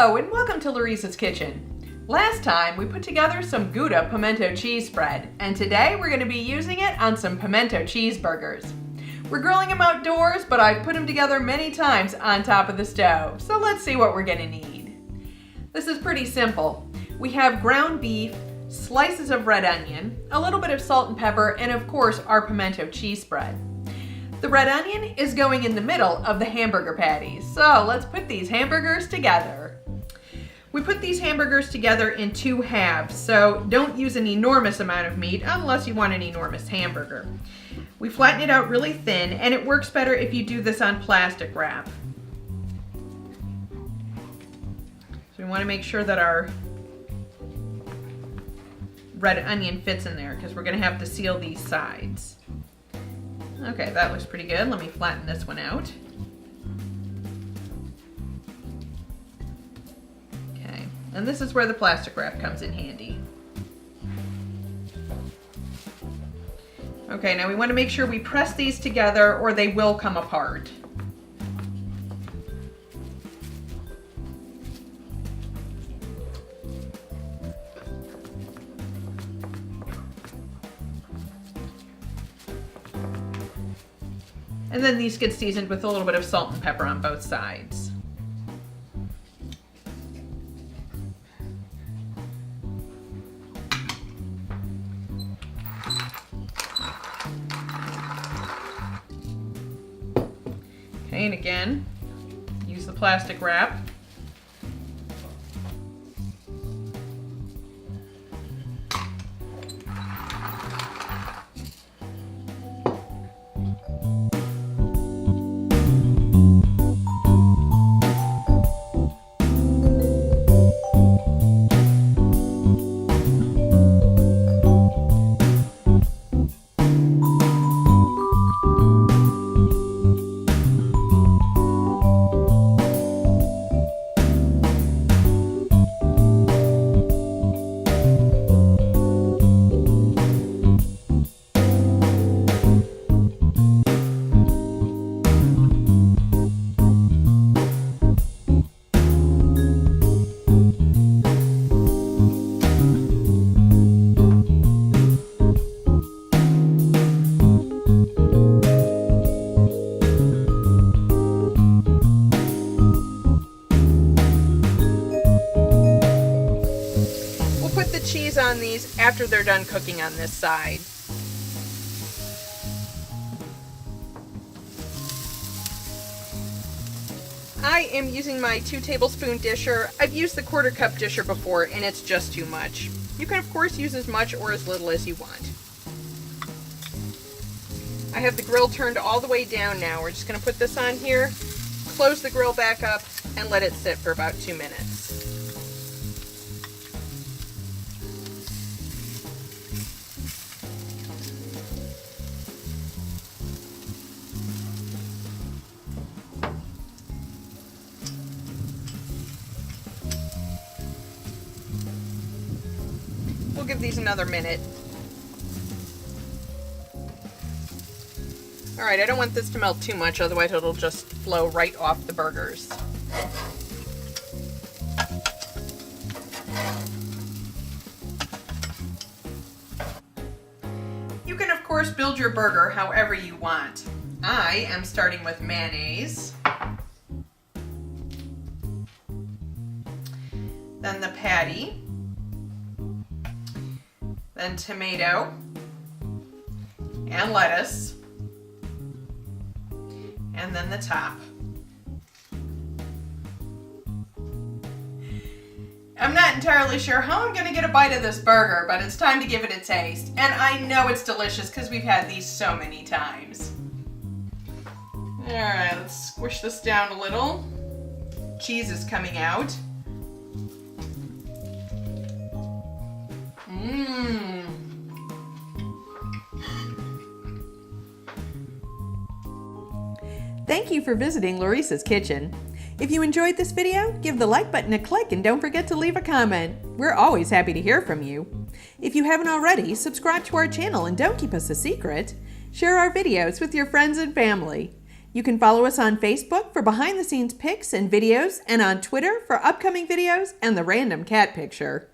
Hello and welcome to Lauriceskitchen Kitchen. Last time we put together some Gouda pimento cheese spread, and today we're going to be using it on some pimento cheeseburgers. We're grilling them outdoors, but I've put them together many times on top of the stove, so let's see what we're going to need. This is pretty simple. We have ground beef, slices of red onion, a little bit of salt and pepper, and of course our pimento cheese spread. The red onion is going in the middle of the hamburger patties, so let's put these hamburgers together. We put these hamburgers together in 2 halves, so don't use an enormous amount of meat unless you want an enormous hamburger. We flatten it out really thin, and it works better if you do this on plastic wrap. So we want to make sure that our red onion fits in there because we're going to have to seal these sides. Okay, that looks pretty good. Let me flatten this one out. Okay, and this is where the plastic wrap comes in handy. Okay, now we want to make sure we press these together or they will come apart. And then these get seasoned with a little bit of salt and pepper on both sides. Okay, and again, use the plastic wrap. Cheese on these after they're done cooking on this side. I am using my 2 tablespoon disher. I've used the 1/4 cup disher before and it's just too much. You can of course use as much or as little as you want. I have the grill turned all the way down now. We're just going to put this on here, close the grill back up, and let it sit for about 2 minutes. We'll give these another minute. Alright, I don't want this to melt too much, otherwise it'll just flow right off the burgers. You can of course build your burger however you want. I am starting with mayonnaise, then the patty, then tomato and lettuce, and then the top. I'm not entirely sure how I'm going to get a bite of this burger, but it's time to give it a taste. And I know it's delicious because we've had these so many times. Alright, let's squish this down a little. Cheese is coming out. Thank you for visiting Laurice's Kitchen. If you enjoyed this video, give the like button a click and don't forget to leave a comment. We're always happy to hear from you. If you haven't already, subscribe to our channel and don't keep us a secret. Share our videos with your friends and family. You can follow us on Facebook for behind the scenes pics and videos, and on Twitter for upcoming videos and the random cat picture.